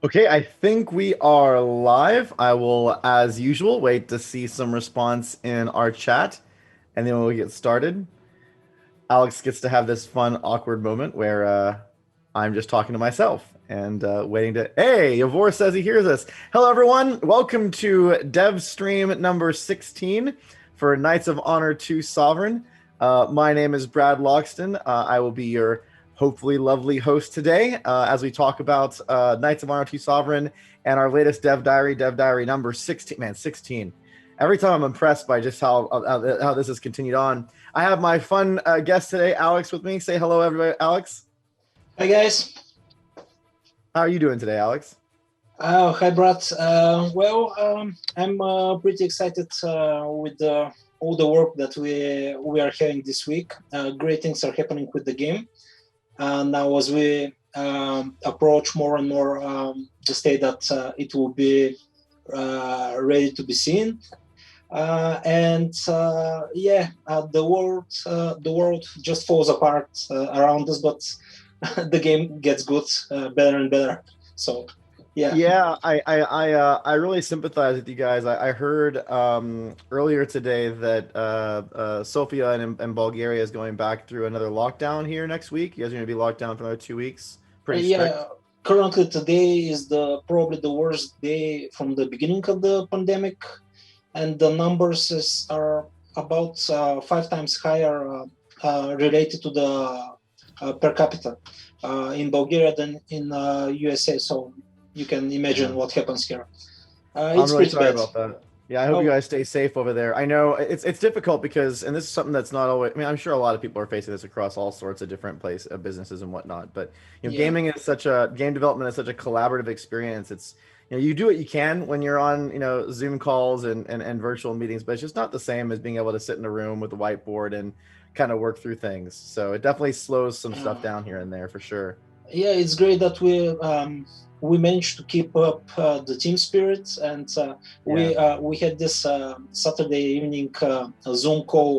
Okay, I think we are live. I will, as usual, wait to see some response in our chat, and then we'll get started. Alex gets to have this fun, awkward moment where I'm just talking to myself and waiting to. Hey, Yavor says he hears us. Hello, everyone. Welcome to DevStream number 16 for Knights of Honor 2 Sovereign. My name is Brad Logston. I will be your hopefully lovely host today as we talk about Knights of Honor 2 Sovereign and our latest DevDiary number 16. Man, 16. Every time I'm impressed by just how this has continued on. I have my fun guest today, Alex, with me. Say hello, everybody. Alex, Hi guys. how are you doing today, Alex? Hi Brad. I'm pretty excited with all the work that we are having this week. Great things are happening with the game. Now as we approach more and more the state that it will be ready to be seen. The world just falls apart around us, but the game gets good, better and better. So, yeah. Yeah, I really sympathize with you guys. I heard earlier today that Sofia and Bulgaria is going back through another lockdown here next week. You guys are going to be locked down for another 2 weeks. Pretty strict. Yeah. Currently, today is probably the worst day from the beginning of the pandemic, and the numbers are about 5 times higher related to the per capita in Bulgaria than in USA. So you can imagine what happens here. I'm It's really pretty sorry bad. about that. Yeah, I hope you Oh, guys stay safe over there. I know it's difficult because, and this is something that's not always. I mean, I'm sure a lot of people are facing this across all sorts of different businesses and whatnot. But yeah. gaming is such a game development is such a collaborative experience. It's you do what you can when you're on Zoom calls and virtual meetings, but it's just not the same as being able to sit in a room with a whiteboard and kind of work through things. So it definitely slows some stuff Uh, down here and there for sure. yeah, it's great that we managed to keep up the team spirit, and Yeah. we had this Saturday evening Zoom call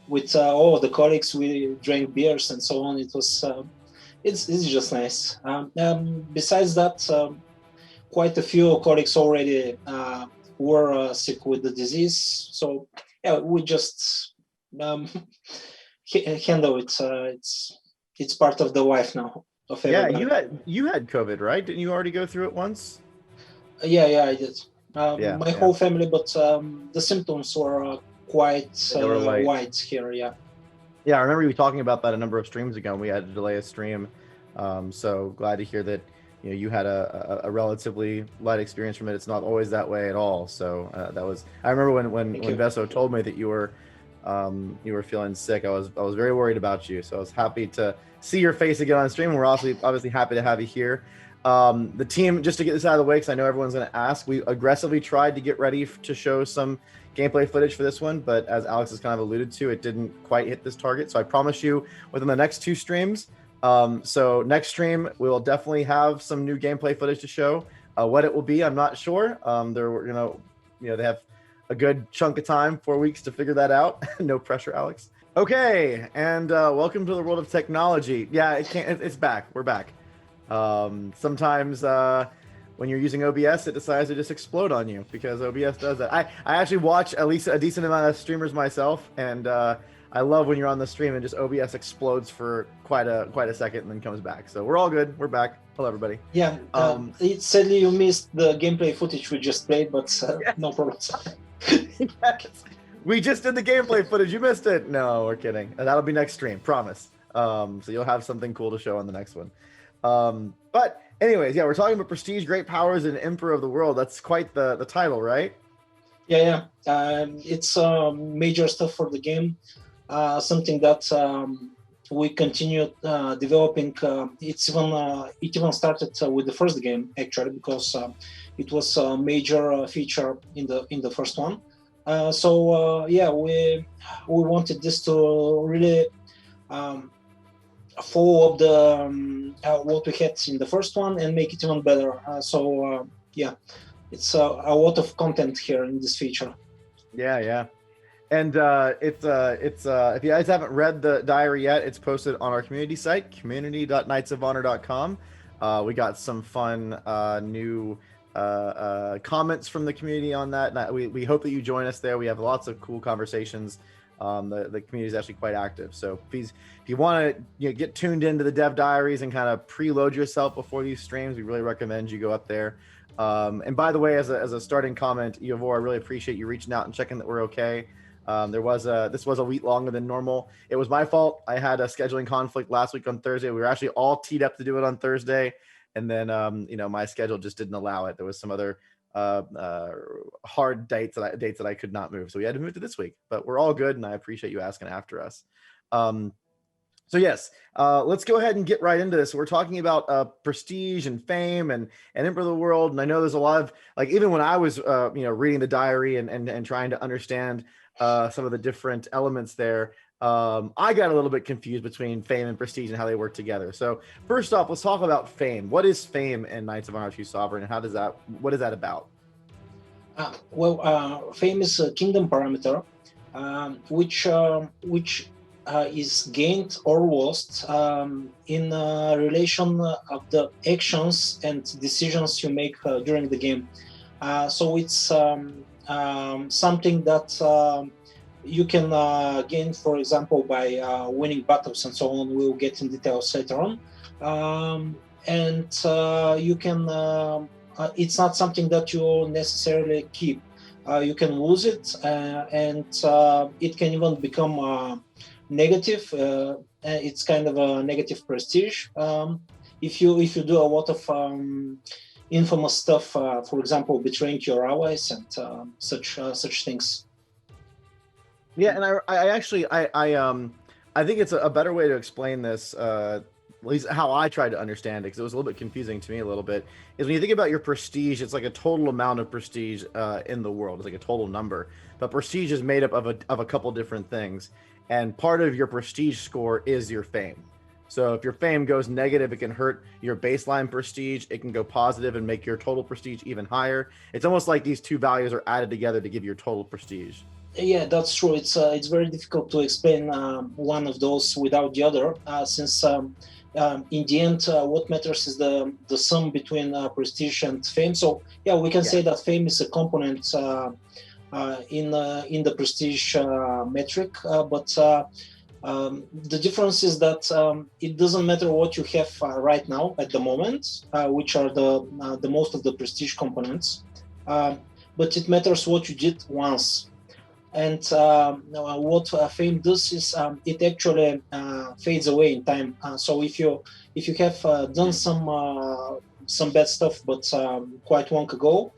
with all of the colleagues. We drank beers and so on. It was it's just nice. Besides that, quite a few colleagues already were sick with the disease, so yeah, we just um, handle it. It's part of the life now of Yeah, everybody. you had COVID, right? Didn't you already go through it once? Yeah, I did. Yeah, My yeah. whole family, but the symptoms were quite They were light. wide here. Yeah. Yeah, I remember you talking about that a number of streams ago, and we had to delay a stream. So glad to hear that you had a relatively light experience from it. It's not always that way at all. So that was. I remember Thank when you. Veso told me that you were feeling sick. I was very worried about you. So I was happy to see your face again on stream. We're also obviously happy to have you here. The team, just to get this out of the way, because I know everyone's going to ask, we aggressively tried to get ready to show some gameplay footage for this one, but as Alex has kind of alluded to, it didn't quite hit this target. So I promise you within the next 2 streams. So next stream, we will definitely have some new gameplay footage to show. What it will be, I'm not sure. They have a good chunk of time, 4 weeks to figure that out. No pressure, Alex. Okay, and welcome to the world of technology. Yeah, it's back. We're back. Sometimes when you're using OBS, it decides to just explode on you because OBS does that. I actually watch at least a decent amount of streamers myself, and I love when you're on the stream and just OBS explodes for quite a second and then comes back. So we're all good. We're back. Hello, everybody. Yeah. It's sadly you missed the gameplay footage we just played, but no problem. Yes. We just did the gameplay footage. You missed it. No, we're kidding. That'll be next stream. Promise. So you'll have something cool to show on the next one. But anyways, yeah, we're talking about prestige, great powers, and emperor of the world. That's quite the title, right? Yeah. It's major stuff for the game. Something that we continue developing. It even started with the first game actually, because it was a major feature in the first one. We wanted this to really follow up the what we had in the first one and make it even better. It's a lot of content here in this feature. Yeah. And it's if you guys haven't read the diary yet, it's posted on our community site, community.knightsofhonor.com. We got some fun new comments from the community on that. And we hope that you join us there. We have lots of cool conversations. The community is actually quite active. So please, if you want to get tuned into the Dev Diaries and kind of preload yourself before these streams, we really recommend you go up there. And by the way, as a starting comment, Ivor, I really appreciate you reaching out and checking that we're okay. This was a week longer than normal. It was my fault. I had a scheduling conflict last week on Thursday. We were actually all teed up to do it on Thursday. And then, my schedule just didn't allow it. There was some other hard dates that I could not move. So we had to move to this week, but we're all good. And I appreciate you asking after us. So yes, let's go ahead and get right into this. We're talking about prestige and fame and Emperor of the World. And I know there's a lot of, like, even when I was, reading the diary and trying to understand some of the different elements there, I got a little bit confused between fame and prestige and how they work together. So first off, let's talk about fame. What is fame in Knights of Anarchy Sovereign, and what is that about? Fame is a kingdom parameter, which is gained or lost in relation of the actions and decisions you make during the game. So it's something that you can gain, for example, by winning battles and so on. We'll get in details later on. You can, it's not something that you necessarily keep. You can lose it, and it can even become negative. It's kind of a negative prestige. If you do a lot of infamous stuff, for example, betraying your allies and such things. Yeah, and I think it's a better way to explain this, at least how I tried to understand it, because it was a little bit confusing to me a little bit, is when you think about your prestige, it's like a total amount of prestige in the world. It's like a total number. But prestige is made up of a couple different things. And part of your prestige score is your fame. So if your fame goes negative, it can hurt your baseline prestige. It can go positive and make your total prestige even higher. It's almost like these two values are added together to give your total prestige. Yeah, that's true. It's very difficult to explain one of those without the other, since in the end, what matters is the sum between prestige and fame. So yeah, we can say that fame is a component in the prestige metric, but the difference is that it doesn't matter what you have right now at the moment, which are the most of the prestige components, but it matters what you did once. And what fame does is it actually fades away in time. So if you have done some bad stuff, but quite long ago,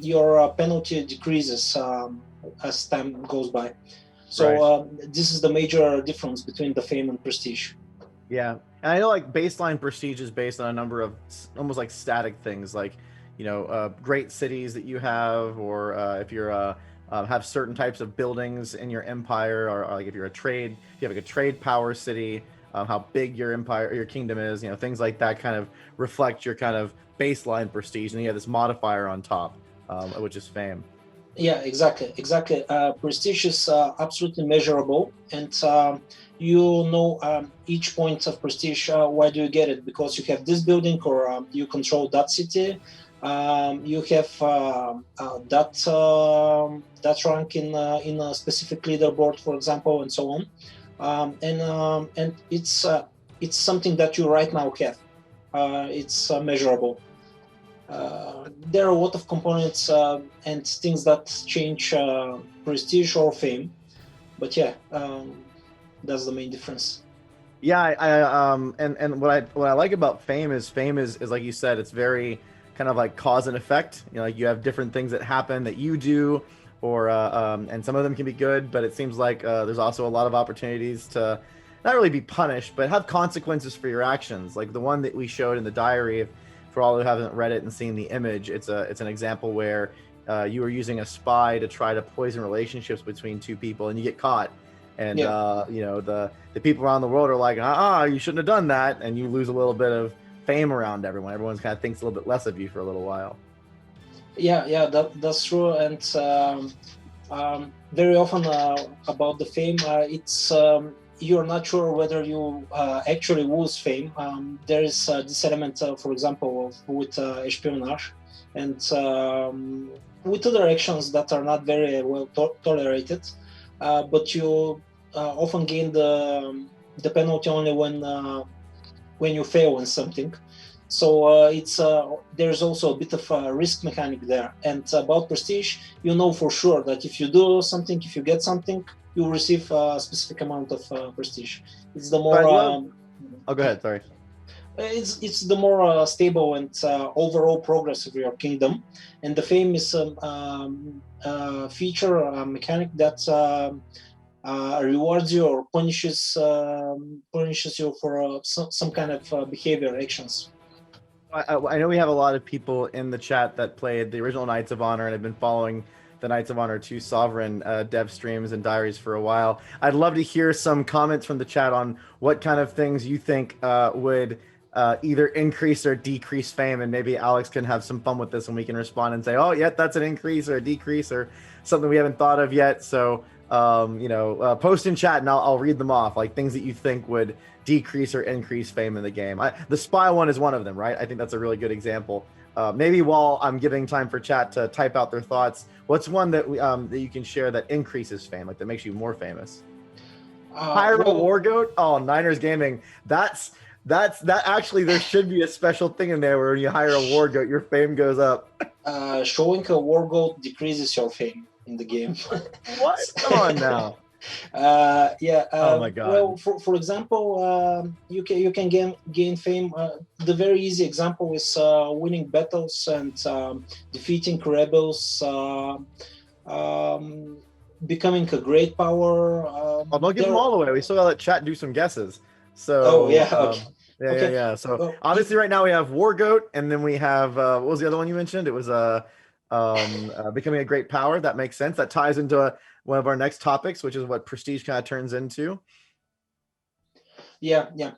your penalty decreases as time goes by. So this is the major difference between the fame and prestige. Yeah, and I know like baseline prestige is based on a number of almost like static things, like great cities that you have, or if you're have certain types of buildings in your empire, or like if you have like a trade power city, how big your empire or your kingdom is, things like that kind of reflect your kind of baseline prestige, and you have this modifier on top, which is fame. Yeah, exactly. Prestige is absolutely measurable, and each point of prestige. Why do you get it? Because you have this building, or you control that city. You have that rank in a specific leaderboard, for example, and so on. And it's something that you right now have. It's measurable. There are a lot of components and things that change prestige or fame, but yeah, that's the main difference. Yeah, and what I like about fame is like you said, it's very kind of like cause and effect. Like you have different things that happen that you do, or and some of them can be good, but it seems like there's also a lot of opportunities to not really be punished, but have consequences for your actions. Like the one that we showed in the diary, for all who haven't read it and seen the image, it's an example where you were using a spy to try to poison relationships between two people, and you get caught. And the people around the world are like, you shouldn't have done that, and you lose a little bit of fame around everyone. Everyone's kind of thinks a little bit less of you for a little while. Yeah, that's true. And very often about the fame, it's you're not sure whether you actually lose fame. There is this element, for example, with espionage and with other actions that are not very well tolerated, but you often gain the penalty only when you fail in something. So there's also a bit of a risk mechanic there. And about prestige, you know for sure that if you do something, if you get something, you receive a specific amount of prestige. It's the more. Oh, go ahead. Sorry. It's the more stable and overall progress of your kingdom, and the fame is a feature, a mechanic that rewards you or punishes you for some kind of behavior actions. I know we have a lot of people in the chat that played the original Knights of Honor and have been following the Knights of Honor 2 Sovereign dev streams and diaries for a while. I'd love to hear some comments from the chat on what kind of things you think would either increase or decrease fame, and maybe Alex can have some fun with this and we can respond and say, oh, yeah, that's an increase or a decrease or something we haven't thought of yet. So, post in chat and I'll read them off, like things that you think would decrease or increase fame in the game. The spy one is one of them, right? I think that's a really good example. Maybe while I'm giving time for chat to type out their thoughts, what's one that that you can share that increases fame, like that makes you more famous? Hire a war goat? Oh, Niners Gaming. That actually, there should be a special thing in there where when you hire a war goat, your fame goes up. Showing a war goat decreases your fame in the game. What? Come on now. Oh my god. Well, for example, you can gain fame. The very easy example is winning battles and defeating rebels, becoming a great power. Don't give them all away. We still gotta let chat do some guesses. So okay. Yeah. So obviously right now we have war goat, and then we have what was the other one you mentioned? It was becoming a great power. That makes sense. That ties into one of our next topics, which is what prestige kind of turns into. Marrying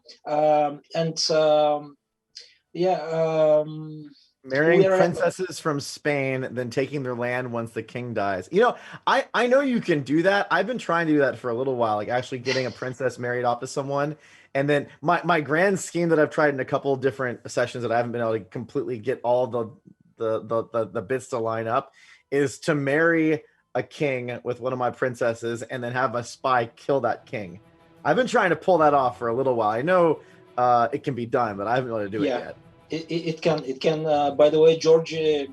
princesses from Spain, then taking their land once the king dies. I know you can do that. I've been trying to do that for a little while, like actually getting a princess married off to someone. And then my grand scheme that I've tried in a couple of different sessions that I haven't been able to completely get all the bits to line up is to marry a king with one of my princesses and then have a spy kill that king. I've been trying to pull that off for a little while. I know it can be done, but I haven't been able to do it yet. It can. By the way, Georgie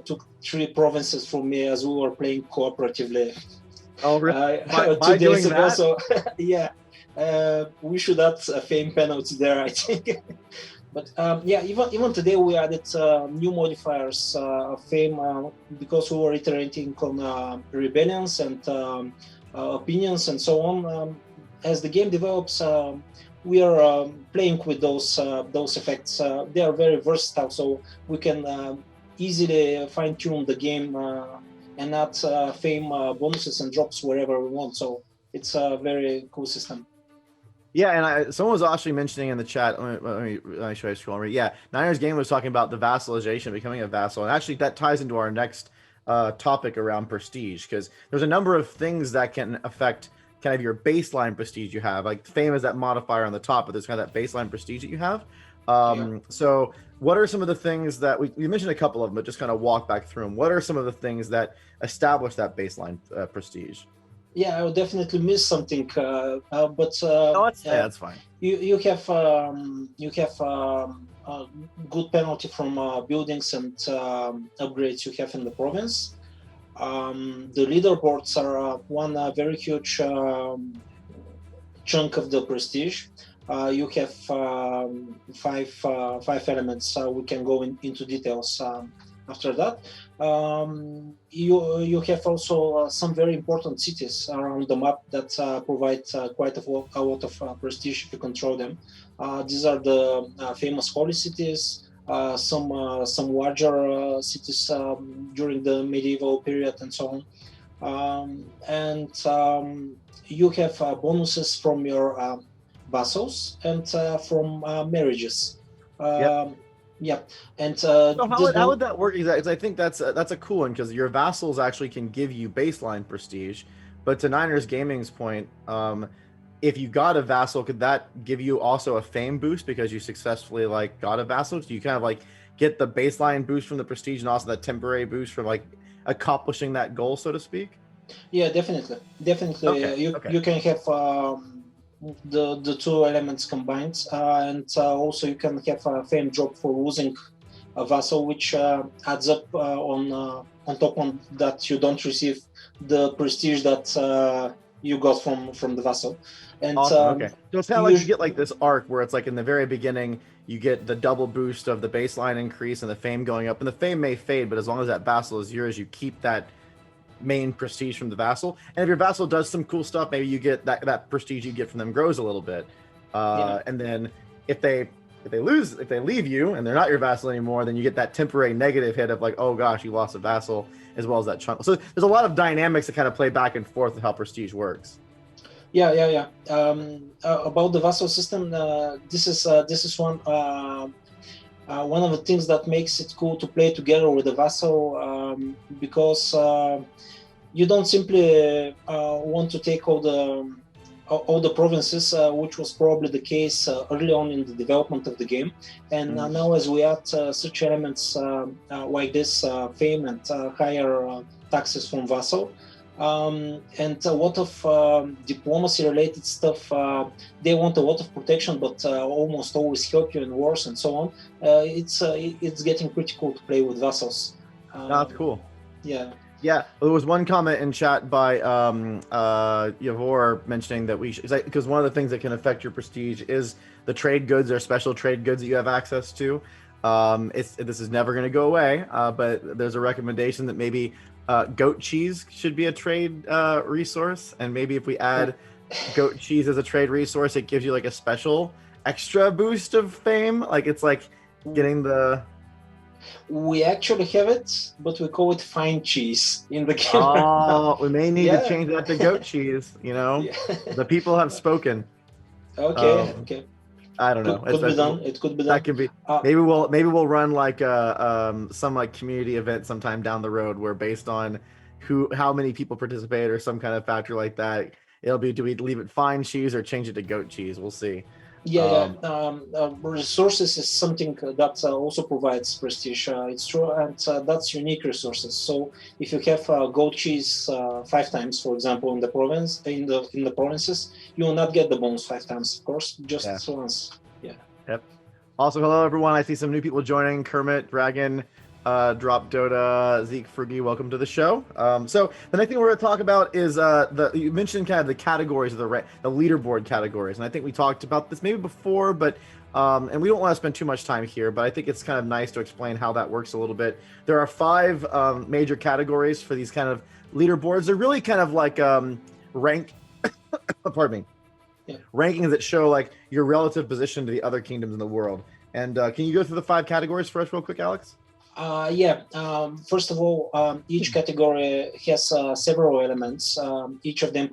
took 3 provinces from me as we were playing cooperatively. Oh, really? 2 days ago. So we should add a fame penalty there, I think. But even today we added new modifiers of fame because we were iterating on rebellions and opinions and so on. As the game develops, we are playing with those effects. They are very versatile, so we can easily fine-tune the game and add fame bonuses and drops wherever we want. So it's a very cool system. Yeah, and someone was actually mentioning in the chat. Let me show you scroll. Yeah, Niners Game was talking about the vassalization, becoming a vassal, and actually that ties into our next topic around prestige, because there's a number of things that can affect kind of your baseline prestige you have. Like fame is that modifier on the top, but there's kind of that baseline prestige that you have. So what are some of the things that we mentioned a couple of them, but just kind of walk back through them. What are some of the things that establish that baseline prestige? Yeah, I would definitely miss something, but that's fine. You have a good penalty from buildings and upgrades you have in the province. The leaderboards are one very huge chunk of the prestige. You have 5 elements. We can go into details after that. You have also some very important cities around the map that provide quite a lot of prestige if you control them. These are the famous holy cities, some larger cities during the medieval period and so on. You have bonuses from your vassals and from marriages. And so how would that work exactly? I think that's a cool one, because your vassals actually can give you baseline prestige, but to Niners Gaming's point, if you got a vassal, could that give you also a fame boost because you successfully like got a vassal? Do you kind of like get the baseline boost from the prestige and also that temporary boost from like accomplishing that goal, so to speak? Yeah, definitely. Okay. You can have the two elements combined, and also you can have a fame drop for losing a vassal, which adds up on top on that you don't receive the prestige that you got from the vassal. And awesome. Okay. So it's kind of like you get like this arc where it's like in the very beginning you get the double boost of the baseline increase and the fame going up, and the fame may fade, but as long as that vassal is yours, you keep that main prestige from the vassal. And if your vassal does some cool stuff, maybe you get that prestige you get from them grows a little bit. And then if they leave you and they're not your vassal anymore, then you get that temporary negative hit of like, oh gosh, you lost a vassal, as well as that chunk. So there's a lot of dynamics that kind of play back and forth with how prestige works. About the vassal system, this is one of the things that makes it cool to play together with the vassal, because you don't simply want to take all the provinces, which was probably the case early on in the development of the game. And now as we add such elements like this, fame and higher taxes from vassal, and a lot of diplomacy related stuff, they want a lot of protection, but almost always help you in wars and so on. It's getting pretty cool to play with vassals. That's cool. Yeah, there was one comment in chat by Yavor mentioning that we should, because one of the things that can affect your prestige is the trade goods or special trade goods that you have access to. This is never going to go away, but there's a recommendation that maybe goat cheese should be a trade resource, and maybe if we add goat cheese as a trade resource, it gives you like a special extra boost of fame. Like it's like getting the... We actually have it, but we call it fine cheese in the game. Oh, we may need to change that to goat cheese. The people have spoken. Okay. I don't know. Could be done. It could be done. That could be. Maybe we'll run like some like community event sometime down the road where based on how many people participate or some kind of factor like that, it'll be, do we leave it fine cheese or change it to goat cheese? We'll see. Resources is something that also provides prestige. It's true, and that's unique resources. So if you have goat cheese 5 times, for example, in the provinces, you will not get the bonus 5 times, of course, just once. Yeah. Yep. Also, hello everyone. I see some new people joining. Kermit, Dragon, Drop Dota, Zeke, Frugi, welcome to the show. So the next thing we're going to talk about is you mentioned kind of the categories of the leaderboard categories, and I think we talked about this maybe before, but and we don't want to spend too much time here, but I think it's kind of nice to explain how that works a little bit. There are 5 major categories for these kind of leaderboards. They're really kind of like rank pardon me. Yeah. Rankings that show like your relative position to the other kingdoms in the world. And can you go through the 5 categories for us real quick, Alex? First of all, each category has several elements. Each of them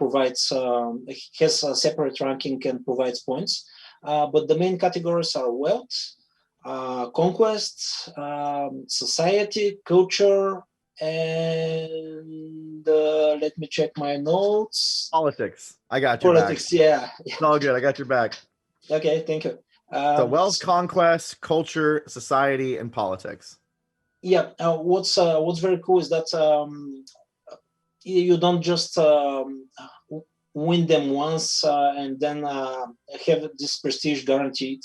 has a separate ranking and provides points. But the main categories are wealth, conquest, society, culture, and let me check my notes. Politics. I got your Politics, back. Yeah. It's all good. I got your back. Okay, thank you. So wealth, conquest, culture, society, and politics. What's very cool is that you don't just win them once and then have this prestige guaranteed,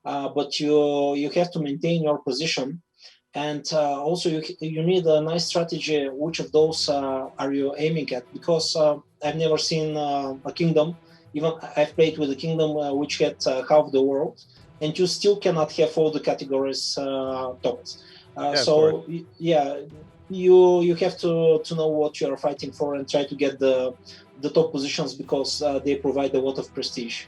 but you have to maintain your position, and also you need a nice strategy. Which of those are you aiming at? Because I've never seen a kingdom. Even I've played with a kingdom which had half the world, and you still cannot have all the categories topped. You have to know what you are fighting for and try to get the top positions, because they provide a lot of prestige.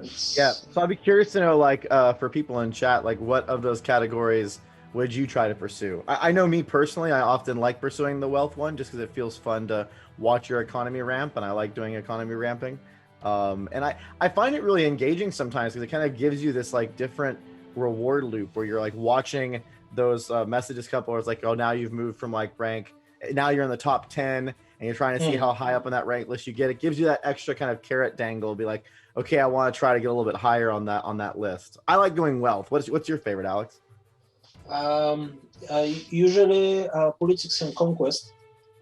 So I'd be curious to know, like, for people in chat, like, what of those categories would you try to pursue? I know me personally, I often like pursuing the wealth one just because it feels fun to watch your economy ramp, and I like doing economy ramping. And I find it really engaging sometimes because it kind of gives you this like different reward loop where you're like watching those messages come where it's like, oh, now you've moved from like rank, now you're in the top 10, and you're trying to see how high up on that rank list you get. It gives you that extra kind of carrot dangle. Be like, okay, I want to try to get a little bit higher on that list. I like going wealth. What's your favorite, Alex? Usually politics and conquest.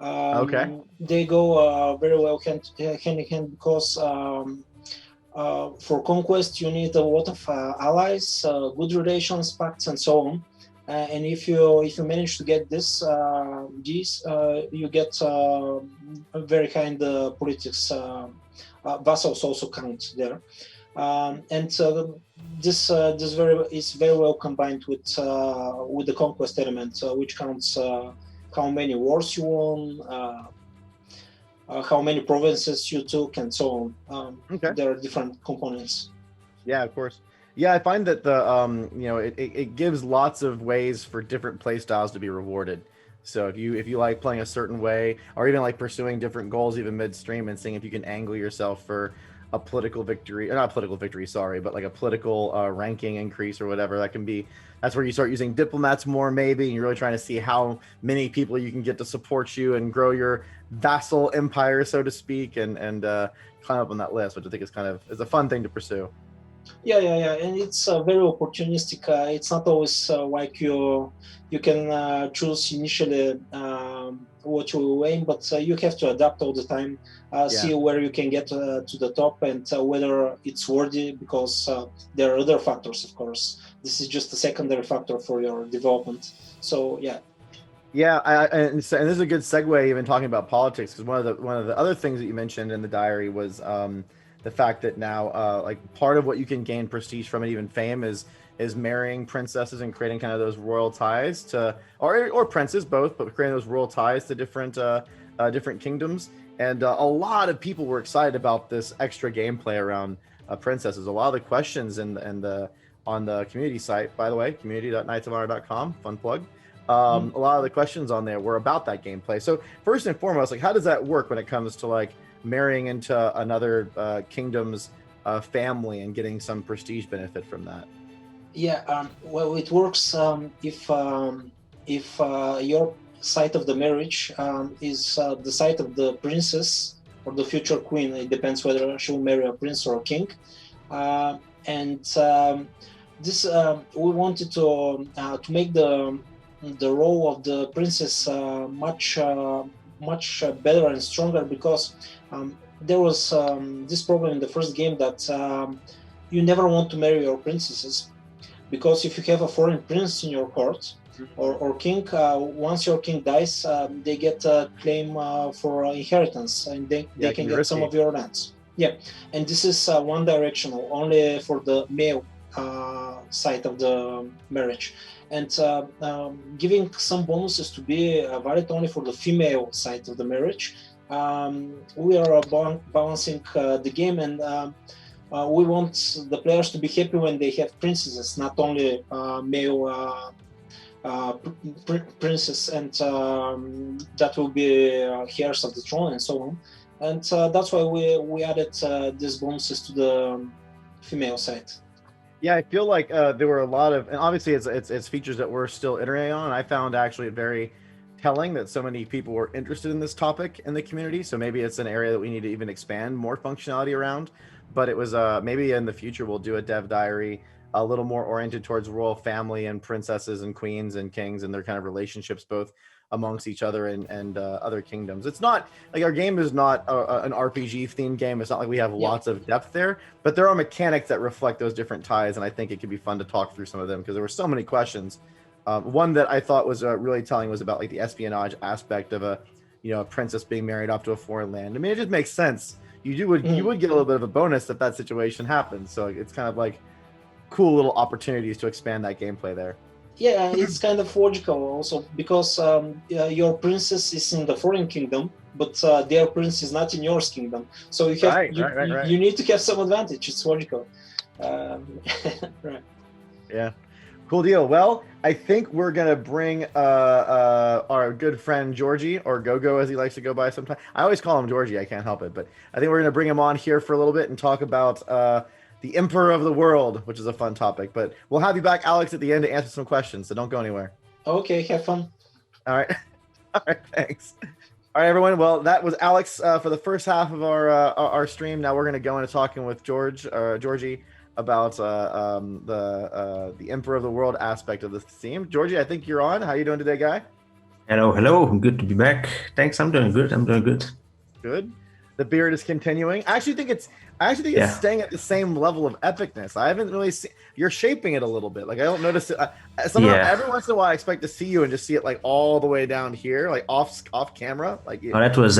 Okay. They go very well hand in hand because for conquest you need a lot of allies, good relations, pacts, and so on. And if you manage to get these, you get a very high in the politics. Vassals also count there, and this is very well combined with the conquest element, which counts how many wars you won, how many provinces you took, and so on. Okay. There are different components. Yeah, of course. Yeah, I find that the it gives lots of ways for different play styles to be rewarded. So if you like playing a certain way, or even like pursuing different goals even midstream and seeing if you can angle yourself for a political victory, or not political victory, sorry, but like a political ranking increase or whatever, that's where you start using diplomats more maybe, and you're really trying to see how many people you can get to support you and grow your vassal empire, so to speak, and climb up on that list, which I think is a fun thing to pursue. Yeah, and it's very opportunistic. It's not always like you can choose initially what you aim, but you have to adapt all the time, see where you can get to the top, and whether it's worthy, because there are other factors, of course. This is just a secondary factor for your development. So yeah. Yeah, and this is a good segue, even talking about politics, because one of the other things that you mentioned in the diary was the fact that now, like, part of what you can gain prestige from, and even fame, is marrying princesses and creating kind of those royal ties to, or princes, both, but creating those royal ties to different kingdoms. And a lot of people were excited about this extra gameplay around princesses. A lot of the questions on the community site, by the way, community.knightsofhonor.com, fun plug. A lot of the questions on there were about that gameplay. So first and foremost, like, how does that work when it comes to like marrying into another kingdom's family and getting some prestige benefit from that? Yeah, well, it works if your site of the marriage is the site of the princess or the future queen. It depends whether she'll marry a prince or a king. This we wanted to make the role of the princess much better and stronger, because there was this problem in the first game that you never want to marry your princesses, because if you have a foreign prince in your court or king, once your king dies, they get a claim for inheritance, and they can get some of your lands. Yeah, and this is one directional, only for the male side of the marriage, and giving some bonuses to be valid only for the female side of the marriage. We are balancing the game, and we want the players to be happy when they have princesses, not only male princess, and that will be heirs of the throne and so on. And that's why we added these bonuses to the female side. Yeah, I feel like there were a lot of, and obviously it's features that we're still iterating on. And I found actually very telling that so many people were interested in this topic in the community. So maybe it's an area that we need to even expand more functionality around. But it was maybe in the future we'll do a dev diary a little more oriented towards royal family and princesses and queens and kings and their kind of relationships both amongst each other and other kingdoms. It's not like our game is not an RPG themed game. It's not like we have lots of depth there, but there are mechanics that reflect those different ties, and I think it could be fun to talk through some of them because there were so many questions. One that I thought was really telling was about like the espionage aspect of a princess being married off to a foreign land. I mean, it just makes sense. You would get a little bit of a bonus if that situation happens. So it's kind of like cool little opportunities to expand that gameplay there. Yeah, it's kind of logical also, because your princess is in the foreign kingdom, but their prince is not in your kingdom. So you have you need to have some advantage. It's logical. Right. Yeah. Cool deal. Well, I think we're gonna bring our good friend Georgie, or Gogo as he likes to go by sometimes. I always call him Georgie. I can't help it, but I think we're gonna bring him on here for a little bit and talk about the Emperor of the World, which is a fun topic. But we'll have you back, Alex, at the end to answer some questions. So don't go anywhere. Okay, have fun. All right. All right. Thanks. All right, everyone. Well, that was Alex for the first half of our stream. Now we're going to go into talking with Georgie about the Emperor of the World aspect of this theme. Georgie, I think you're on. How you doing today, guy? Hello. Good to be back. Thanks. I'm doing good. Good. The beard is continuing. I actually think it's staying at the same level of epicness. I haven't really seen you're shaping it a little bit. Like I don't notice it. Every once in a while, I expect to see you and just see it like all the way down here, like off camera. Like that was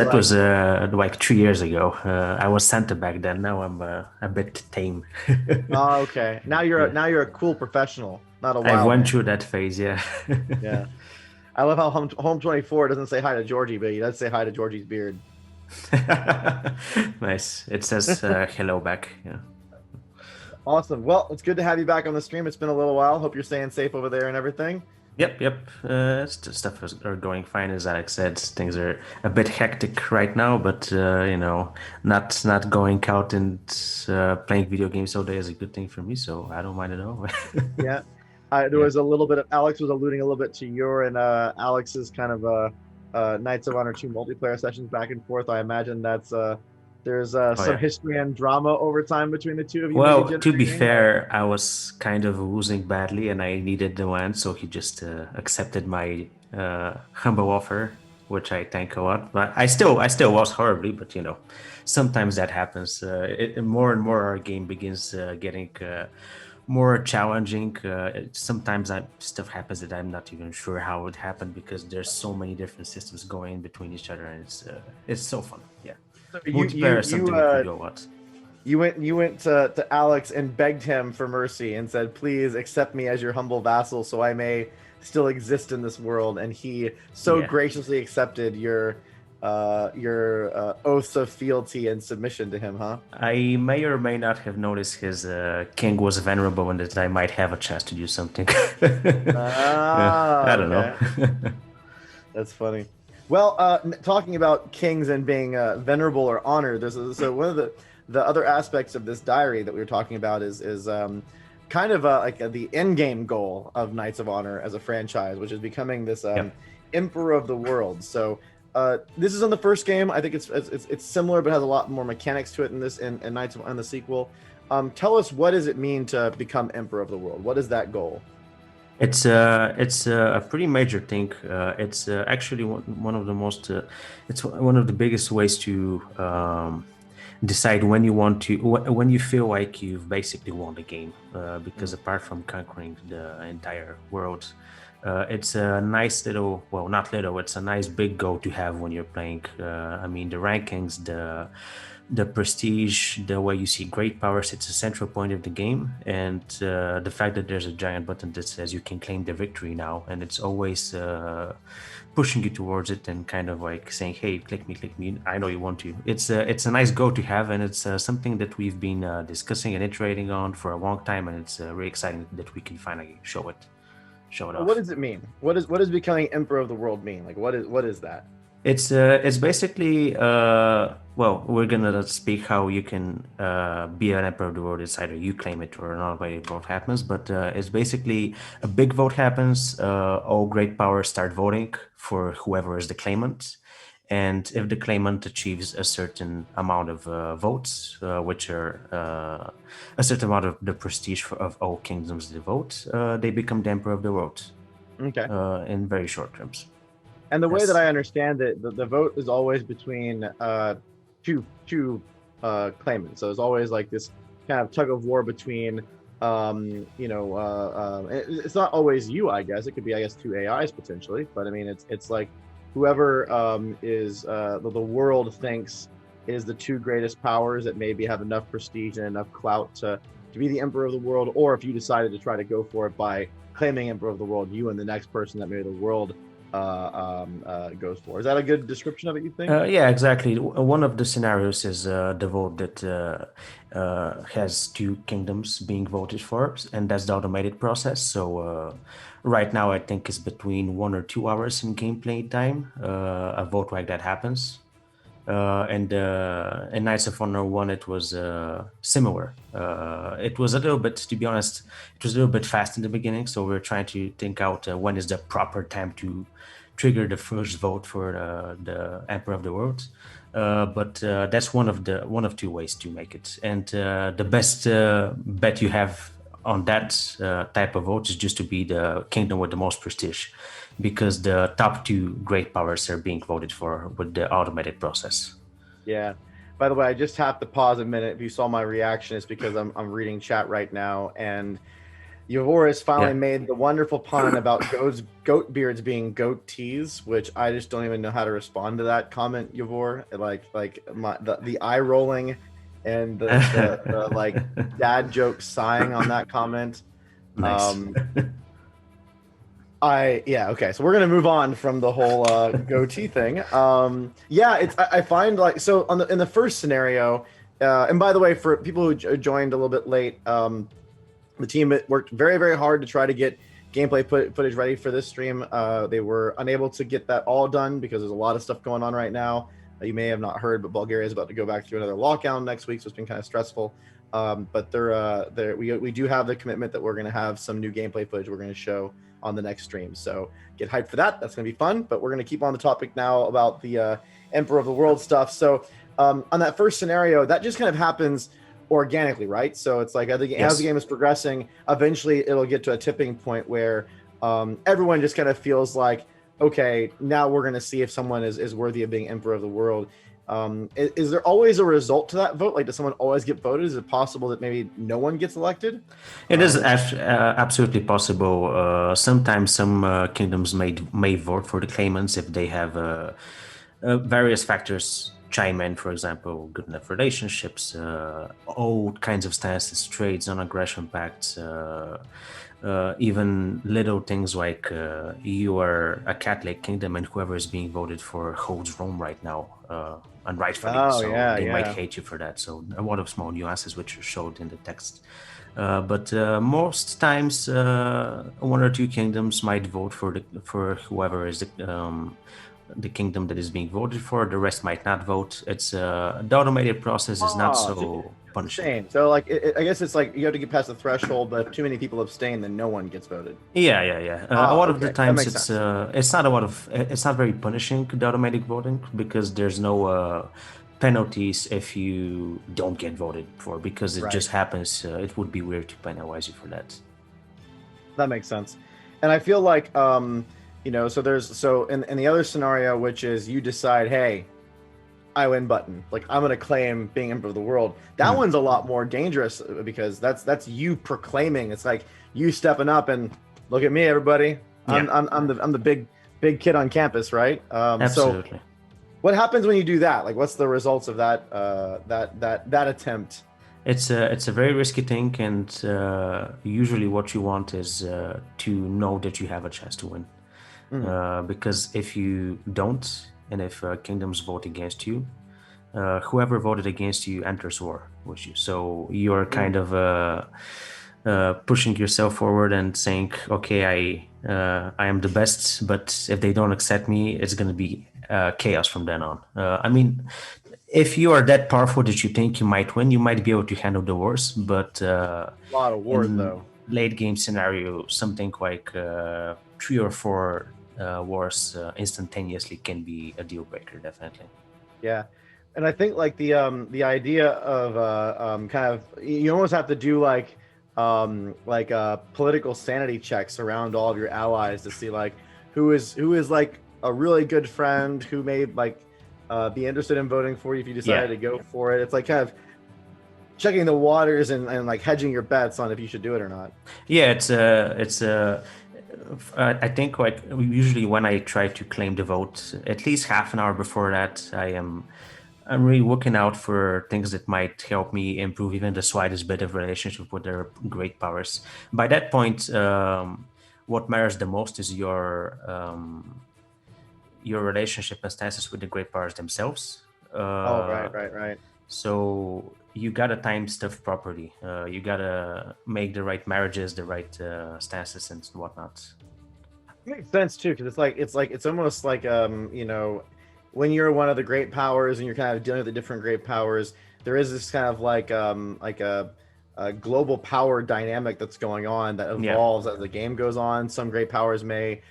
like 3 years ago. I was Santa back then. Now I'm a bit tame. Oh, okay. Now you're a cool professional, not a wild I went man. through that phase. Yeah. Yeah. I love how Home 24 doesn't say hi to Georgie, but he does say hi to Georgie's beard. Nice. It says hello back. Yeah. Awesome. Well, it's good to have you back on the stream. It's been a little while. Hope you're staying safe over there and everything. Yep. Stuff are going fine, as Alex said. Things are a bit hectic right now, but not going out and playing video games all day is a good thing for me. So I don't mind at all. Yeah. There was a little bit of Alex was alluding a little bit to your and Alex's kind of Knights of Honor 2 multiplayer sessions back and forth. I imagine that's there's some history and drama over time between the two of you. Well, to be fair, I was kind of losing badly and I needed the win, so he just accepted my humble offer, which I thank a lot. But I still lost horribly, but sometimes that happens. More and more our game begins getting more challenging. Sometimes stuff happens that I'm not even sure how it happened because there's so many different systems going between each other, and it's so fun. Yeah, so you went to Alex and begged him for mercy and said, "Please accept me as your humble vassal, so I may still exist in this world." And he graciously accepted your oaths of fealty and submission to him, huh? I may or may not have noticed his king was venerable and that I might have a chance to do something. I don't know. That's funny. Well, talking about kings and being venerable or honored, so one of the other aspects of this diary that we were talking about is kind of like the end game goal of Knights of Honor as a franchise, which is becoming this Emperor of the World. So this is on the first game. I think it's similar, but has a lot more mechanics to it in this in Knights of Honor, the sequel. Tell us, what does it mean to become Emperor of the World? What is that goal? It's a pretty major thing. It's actually one of the most. It's one of the biggest ways to decide when you feel like you've basically won the game. Because apart from conquering the entire world, it's a nice little, well, not little, it's a nice big goal to have when you're playing. I mean, the rankings, the prestige, the way you see great powers, it's a central point of the game. And the fact that there's a giant button that says you can claim the victory now, and it's always pushing you towards it and kind of like saying, hey, click me, I know you want to. It's a nice goal to have, and it's something that we've been discussing and iterating on for a long time, and it's really exciting that we can finally show it off. What does it mean? What does becoming Emperor of the World mean? Like, what is that? It's basically well, we're gonna speak how you can be an Emperor of the World. It's either you claim it or another way vote happens, but it's basically a big vote happens, all great powers start voting for whoever is the claimant, and if the claimant achieves a certain amount of votes, which are a certain amount of the prestige of all kingdoms that vote, they become the Emperor of the World. Okay. In very short terms. And the way that I understand it, the vote is always between two claimants. So it's always like this kind of tug of war between, it's not always you, I guess. It could be, I guess, two AIs potentially. But I mean, it's like whoever is the world thinks is the two greatest powers that maybe have enough prestige and enough clout to be the Emperor of the World. Or if you decided to try to go for it by claiming Emperor of the World, you and the next person that maybe the world goes for. Is that a good description of it, you think? Yeah, exactly. One of the scenarios is the vote that has two kingdoms being voted for, and that's the automated process. So right now, I think it's between 1 or 2 hours in gameplay time. A vote like that happens. And in Knights of Honor 1, it was similar. It was a little bit, to be honest, it was a little bit fast in the beginning. So we're trying to think out when is the proper time to trigger the first vote for the Emperor of the World. But that's one of two ways to make it. And the best bet you have on that type of vote is just to be the kingdom with the most prestige, because the top two great powers are being voted for with the automated process. Yeah. By the way, I just have to pause a minute. If you saw my reaction, it's because I'm reading chat right now, and Yovoris finally made the wonderful pun about goat beards being goat tees, which I just don't even know how to respond to that comment, Yovor. The eye rolling and the like dad joke sighing on that comment. Nice. Okay, so we're gonna move on from the whole goatee thing. I find like, so in the first scenario, and by the way, for people who joined a little bit late, the team worked very, very hard to try to get gameplay footage ready for this stream. They were unable to get that all done because there's a lot of stuff going on right now. You may have not heard, but Bulgaria is about to go back through another lockdown next week, so it's been kind of stressful. But we do have the commitment that we're going to have some new gameplay footage we're going to show on the next stream. So get hyped for that. That's going to be fun. But we're going to keep on the topic now about the Emperor of the World stuff. So on that first scenario, that just kind of happens organically, right? So it's like as the game is progressing, eventually it'll get to a tipping point where everyone just kind of feels like, okay, now we're going to see if someone is worthy of being Emperor of the World. Is there always a result to that vote? Like, does someone always get voted? Is it possible that maybe no one gets elected? It is absolutely possible. Sometimes some kingdoms may vote for the claimants if they have various factors chime in. For example, good enough relationships, old kinds of stances, trades, non-aggression pacts, even little things like you are a Catholic kingdom and whoever is being voted for holds Rome right now, and rightfully they might hate you for that. So a lot of small nuances which are showed in the text. But most times, one or two kingdoms might vote for whoever is the kingdom that is being voted for. The rest might not vote. It's the automated process is not so punishing. So like, I guess it's like you have to get past the threshold, but if too many people abstain, then no one gets voted. A lot of the times it's not very punishing, the automatic voting, because there's no penalties if you don't get voted for, because it just happens. It would be weird to penalize you for that. That makes sense. And I feel like so in the other scenario, which is you decide, hey, I win button, like I'm gonna claim being Emperor of the World. That one's a lot more dangerous because that's you proclaiming. It's like you stepping up and look at me, everybody. I'm the big kid on campus, right? Absolutely. So what happens when you do that? Like, what's the results of that attempt? It's a very risky thing, and usually what you want is to know that you have a chance to win. Because if you don't, and if kingdoms vote against you, whoever voted against you enters war with you. So you're kind of pushing yourself forward and saying, okay, I am the best, but if they don't accept me, it's going to be chaos from then on. I mean, if you are that powerful that you think you might win, you might be able to handle the wars, but a lot of wars though. Late game scenario, something like 3 or 4 wars instantaneously can be a deal breaker, definitely. Yeah, and I think like the idea of kind of, you almost have to do like political sanity checks around all of your allies to see like who is like a really good friend who may like be interested in voting for you if you decided to go for it. It's like kind of checking the waters and like hedging your bets on if you should do it or not. Yeah, it's I think like usually when I try to claim the vote, at least half an hour before that, I'm really looking out for things that might help me improve even the slightest bit of relationship with their great powers. By that point, what matters the most is your relationship and stances with the great powers themselves. Right. So you gotta time stuff properly. You gotta make the right marriages, the right stances and whatnot. It makes sense too, because it's almost like when you're one of the great powers and you're kind of dealing with the different great powers, there is this kind of like a global power dynamic that's going on that evolves as the game goes on. Some great powers may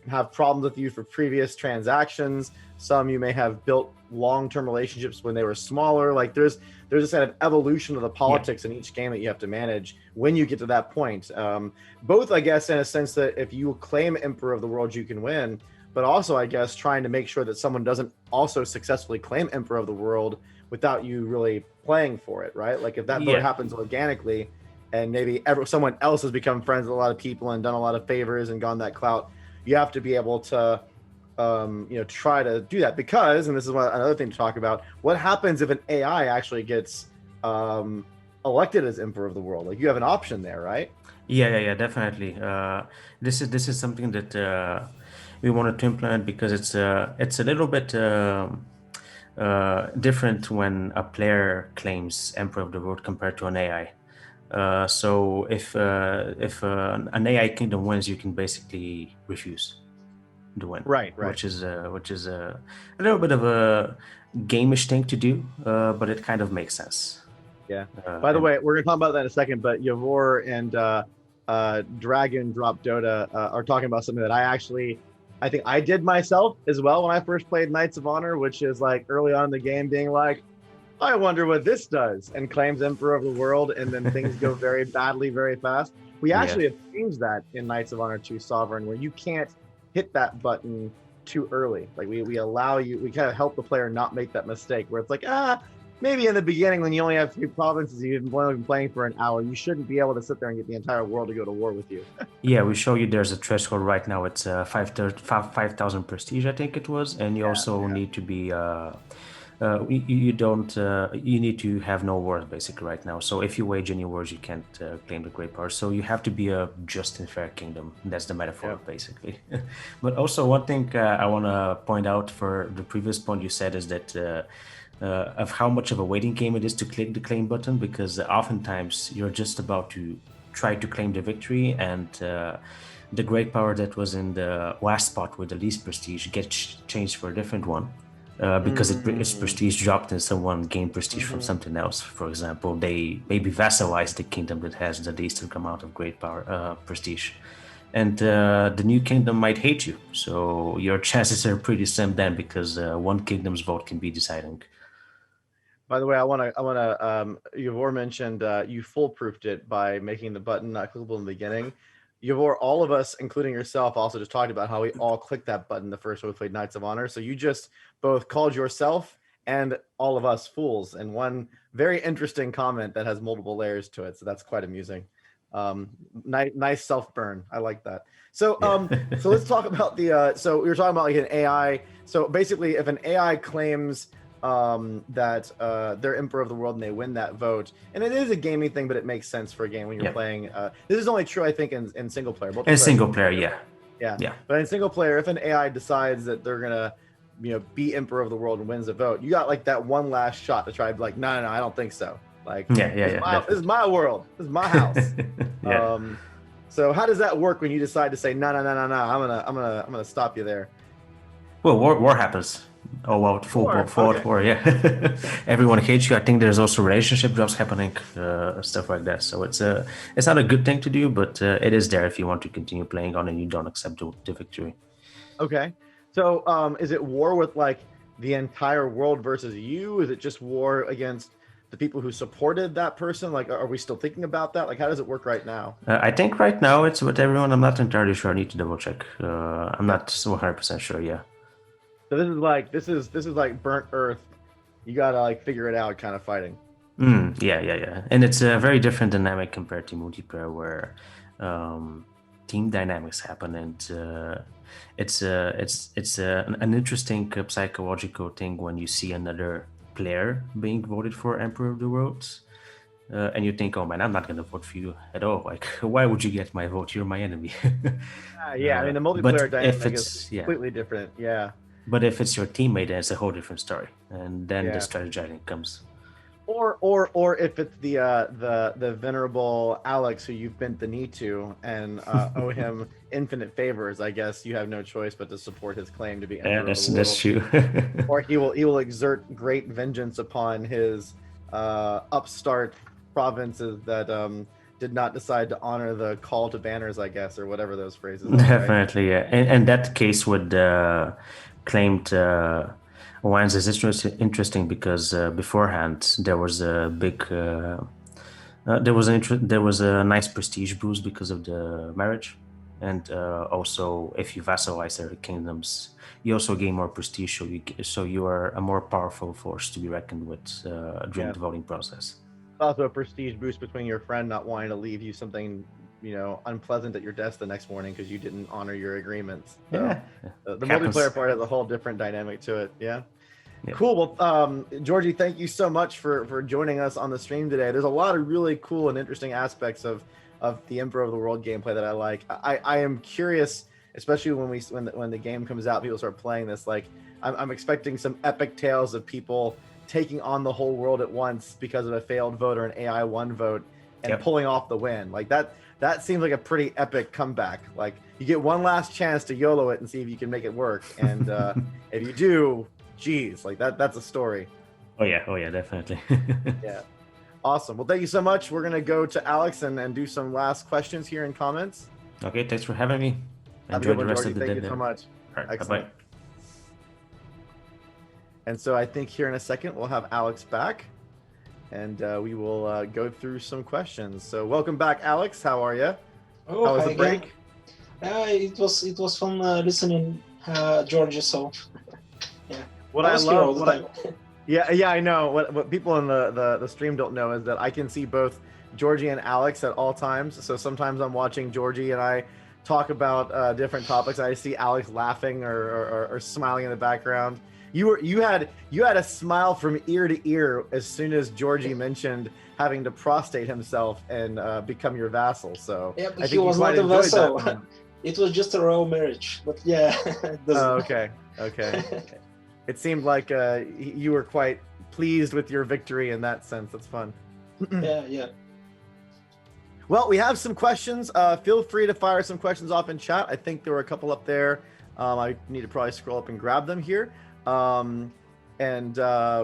have problems with you for previous transactions. Some you may have built long-term relationships when they were smaller. Like there's a set of evolution of the politics in each game that you have to manage when you get to that point. Both, I guess, in a sense that if you claim Emperor of the World, you can win, but also, I guess, trying to make sure that someone doesn't also successfully claim Emperor of the World without you really playing for it, right? Like if that vote happens organically, and maybe someone else has become friends with a lot of people and done a lot of favors and gone that clout, you have to be able to try to do that, because, and this is another thing to talk about, what happens if an AI actually gets elected as Emperor of the World? Like you have an option there, right? Yeah, definitely. This is something that we wanted to implement, because it's a little bit different when a player claims Emperor of the World compared to an AI. So if an AI kingdom wins, you can basically refuse the win, right, which is a little bit of a gamish thing to do, but it kind of makes sense. Yeah. By the way, we're gonna talk about that in a second, but Yavor and Dragon Drop Dota are talking about something that I think I did myself as well when I first played Knights of Honor, which is like early on in the game being like, I wonder what this does, and claims Emperor of the World, and then things go very badly very fast. We actually have changed that in Knights of Honor 2 Sovereign, where you can't hit that button too early. Like we allow you, we kind of help the player not make that mistake where it's like, maybe in the beginning when you only have 3 provinces, you've only been playing for an hour, you shouldn't be able to sit there and get the entire world to go to war with you. Yeah, we show you there's a threshold right now. It's 5,000 prestige, I think it was, and you also need to be you need to have no wars basically right now. So if you wage any wars, you can't claim the great power. So you have to be a just and fair kingdom. That's the metaphor basically. But also one thing I want to point out for the previous point you said is that of how much of a waiting game it is to click the claim button, because oftentimes you're just about to try to claim the victory, and the great power that was in the last spot with the least prestige gets changed for a different one. Because its prestige dropped and someone gained prestige from something else. For example, they maybe vassalize the kingdom that has the least amount of great power prestige, and the new kingdom might hate you. So your chances are pretty slim then, because one kingdom's vote can be deciding. By the way, I want to. Yavor mentioned you foolproofed it by making the button not clickable in the beginning. Yavor, all of us, including yourself, also just talked about how we all clicked that button the first time we played Knights of Honor. So you just both called yourself and all of us fools in one very interesting comment that has multiple layers to it. So that's quite amusing. Nice self-burn. I like that. So so let's talk about the so we were talking about like an AI. So basically, if an AI claims that they're Emperor of the World and they win that vote, and it is a gaming thing, but it makes sense for a game when you're playing. This is only true, I think, in single player. In single player, yeah. But in single player, if an AI decides that they're gonna, be Emperor of the World and wins a vote, you got like that one last shot to try to be like, no, I don't think so. Like, this is my world, this is my house. So how does that work when you decide to say no? I'm gonna stop you there. Well, war happens. Oh well, full war, yeah. Everyone hates you. I think there's also relationship drops happening, stuff like that. So it's not a good thing to do, but it is there if you want to continue playing on and you don't accept the victory. Okay, so is it war with like the entire world versus you? Is it just war against the people who supported that person? Like, are we still thinking about that? Like, how does it work right now? I think right now it's with everyone. I'm not entirely sure. I need to double check. I'm not 100% sure. Yeah. So this is like burnt earth. You gotta like figure it out, kind of fighting. Yeah. And it's a very different dynamic compared to multiplayer, where team dynamics happen, and it's an interesting psychological thing when you see another player being voted for Emperor of the World, and you think, oh man, I'm not gonna vote for you at all. Like, why would you get my vote? You're my enemy. I mean, the multiplayer dynamic is completely different. Yeah. But if it's your teammate, then it's a whole different story, and then the strategizing comes. Or if it's the venerable Alex who you've bent the knee to and owe him infinite favors, I guess you have no choice but to support his claim to be Emperor of the World. That's true. Or he will exert great vengeance upon his upstart provinces that did not decide to honor the call to banners, I guess, or whatever those phrases are. Right? Definitely, yeah. And that case would claimed wines is interesting because beforehand there was a big there was a nice prestige boost because of the marriage, and also if you vassalize their kingdoms, you also gain more prestige. So you are a more powerful force to be reckoned with during the voting process. Also a prestige boost between your friend not wanting to leave you something unpleasant at your desk the next morning because you didn't honor your agreements. So Yeah, the multiplayer part has a whole different dynamic to it. Yeah. Cool. Well, Georgie, thank you so much for joining us on the stream today. There's a lot of really cool and interesting aspects of the Emperor of the World gameplay that I like. I am curious, especially when the game comes out, people start playing this. Like, I'm expecting some epic tales of people taking on the whole world at once because of a failed vote or an AI one vote and pulling off the win. Like that seems like a pretty epic comeback. Like, you get one last chance to YOLO it and see if you can make it work. And if you do, geez, like that's a story. Oh yeah, definitely. Yeah. Awesome. Well, thank you so much. We're going to go to Alex and do some last questions here in comments. Okay, thanks for having me. Enjoy the rest of the day. Thank you so much. All right, excellent. Bye-bye. And so I think here in a second, we'll have Alex back and we will go through some questions. So welcome back, Alex. How are you? Oh, how was the break? It was fun listening, Georgia. So yeah. What I love, yeah, I know. What people in the stream don't know is that I can see both Georgie and Alex at all times. So sometimes I'm watching Georgie and I talk about different topics. I see Alex laughing or smiling in the background. You had a smile from ear to ear as soon as Georgie mentioned having to prostrate himself and become your vassal. So yeah, but he was not a vassal. It was just a royal marriage. But yeah. Oh, okay. It seemed like you were quite pleased with your victory in that sense. That's fun. Yeah. Well, we have some questions. Feel free to fire some questions off in chat. I think there were a couple up there. I need to probably scroll up and grab them here. And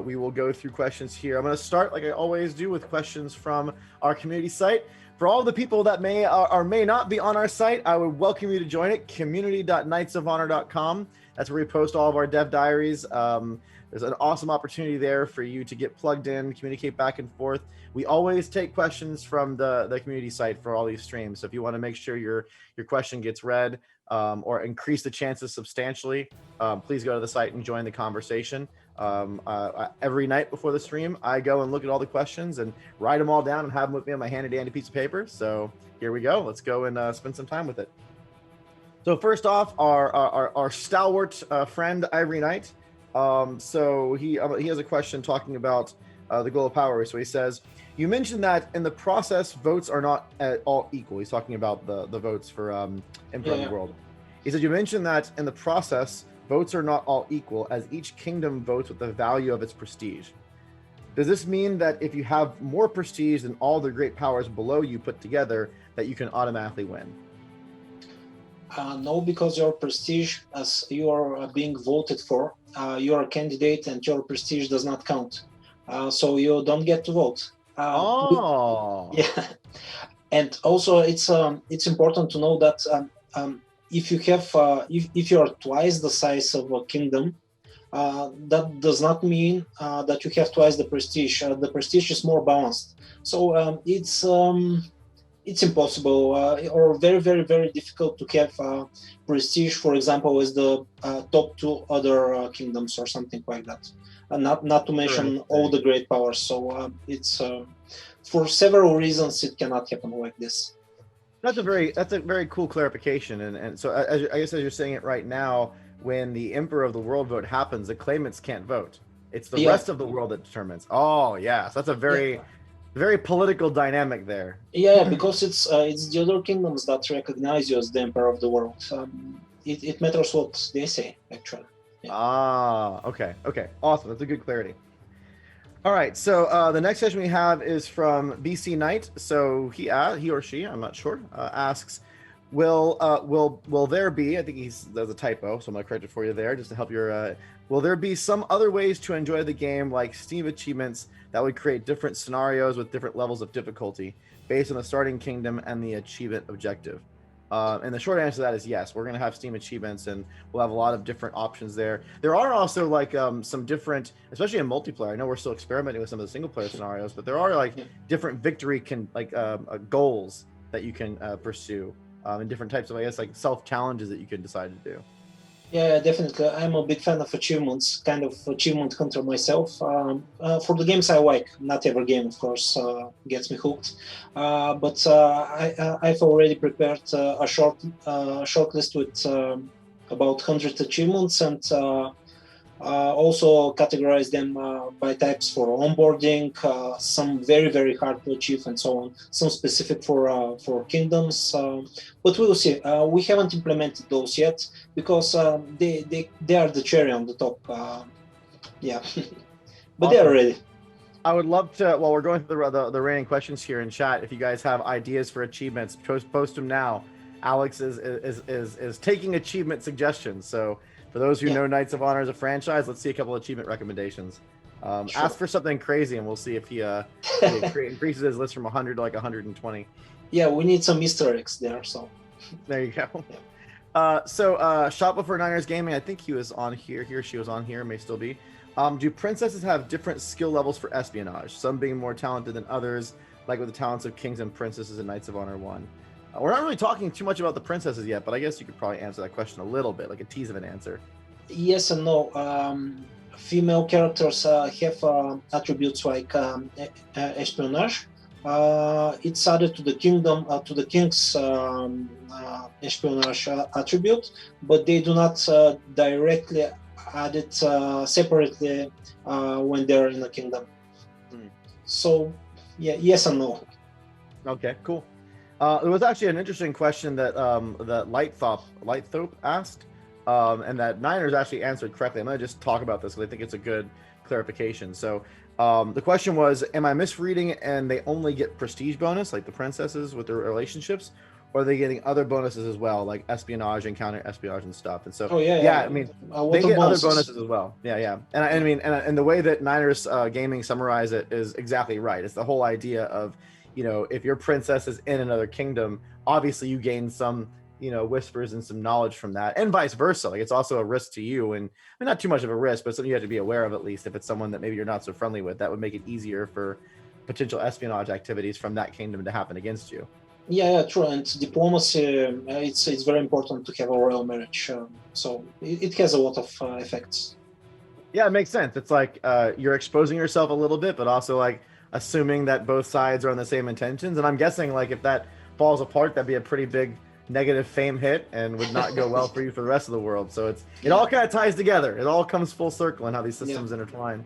we will go through questions here. I'm going to start, like I always do, with questions from our community site. For all the people that may or may not be on our site, I would welcome you to join it, community.knightsofhonor.com. That's where we post all of our dev diaries. There's an awesome opportunity there for you to get plugged in, communicate back and forth. We always take questions from the community site for all these streams. So if you want to make sure your question gets read or increase the chances substantially, please go to the site and join the conversation. Every night before the stream, I go and look at all the questions and write them all down and have them with me on my handy dandy piece of paper. So here we go. Let's go and spend some time with it. So first off, our stalwart friend Ivory Knight. So he has a question talking about the goal of power. So he says, you mentioned that in the process, votes are not at all equal. He's talking about the votes for Emperor of the World. He said, you mentioned that in the process, votes are not all equal as each kingdom votes with the value of its prestige. Does this mean that if you have more prestige than all the great powers below you put together, that you can automatically win? No, because your prestige, as you are being voted for, you are a candidate and your prestige does not count. So you don't get to vote. Yeah. And also it's important to know that if you have if you are twice the size of a kingdom, that does not mean that you have twice the prestige. The prestige is more balanced. So it's impossible or very, very, very difficult to have prestige, for example, as the top two other kingdoms or something like that. Not to mention all the great powers. So it's for several reasons it cannot happen like this. That's a very cool clarification. And so I guess as you're saying it right now, when the Emperor of the World vote happens, the claimants can't vote. It's the rest of the world that determines. Oh, yeah. So that's a very political dynamic there. Yeah, because it's the other kingdoms that recognize you as the Emperor of the World. It matters what they say, actually. Yeah. Okay. Awesome. That's a good clarity. All right. So the next question we have is from BC Knight. So he or she, I'm not sure, asks, will there be, I think there's a typo, so I'm going to correct it for you there just to help your, will there be some other ways to enjoy the game like Steam achievements that would create different scenarios with different levels of difficulty? based on the starting kingdom and the achievement objective? And the short answer to that is yes. We're going to have Steam achievements, and we'll have a lot of different options there. There are also like some different, especially in multiplayer. I know we're still experimenting with some of the single player scenarios, but there are like different victory goals that you can pursue, and different types of, I guess, like self challenges that you can decide to do. Yeah, definitely. I'm a big fan of achievements, kind of achievement hunter myself. For the games I like, not every game, of course, gets me hooked. But I've already prepared a short list with about 100 achievements, and also categorize them by types for onboarding, some very, very hard to achieve, and so on. Some specific for kingdoms, but we will see. We haven't implemented those yet because they are the cherry on the top. Yeah, but Awesome. they are ready. I would love to, while we're going through the remaining questions here in chat, if you guys have ideas for achievements, post them now. Alex is taking achievement suggestions. So for those who know Knights of Honor as a franchise, let's see a couple of achievement recommendations. Sure. Ask for something crazy, and we'll see if he increases his list from 100 to like 120. Yeah, we need some Easter eggs there. So there you go. Yeah. Shop Before Niners Gaming, I think he was on here. He or she was on here, may still be. Do princesses have different skill levels for espionage? Some being more talented than others, like with the talents of kings and princesses in Knights of Honor 1. We're not really talking too much about the princesses yet, but I guess you could probably answer that question a little bit, like a tease of an answer. Yes and no. Female characters have attributes like espionage. It's added to the kingdom, to the king's espionage attribute, but they do not directly add it separately when they're in the kingdom. So, yeah, yes and no. Okay, cool. There was actually an interesting question that that Lighthope asked, and that Niners actually answered correctly. I'm going to just talk about this because I think it's a good clarification. So the question was, am I misreading and they only get prestige bonus, like the princesses with their relationships, or are they getting other bonuses as well, like espionage and counter espionage and stuff? And so, I mean, they get other bonuses as well. Yeah. And I mean, and the way that Niners Gaming summarize it is exactly right. It's the whole idea of, you know, if your princess is in another kingdom, obviously you gain some, you know, whispers and some knowledge from that, and vice versa. Like, it's also a risk to you, and I mean, not too much of a risk, but something you have to be aware of, at least if it's someone that maybe you're not so friendly with. That would make it easier for potential espionage activities from that kingdom to happen against you. Yeah, true. And diplomacy, it's very important to have a royal marriage. So it has a lot of effects. Yeah, it makes sense. It's like you're exposing yourself a little bit, but also like assuming that both sides are on the same intentions. And I'm guessing, like, if that falls apart, that'd be a pretty big negative fame hit and would not go well for you for the rest of the world. So it all kind of ties together. It all comes full circle in how these systems intertwine.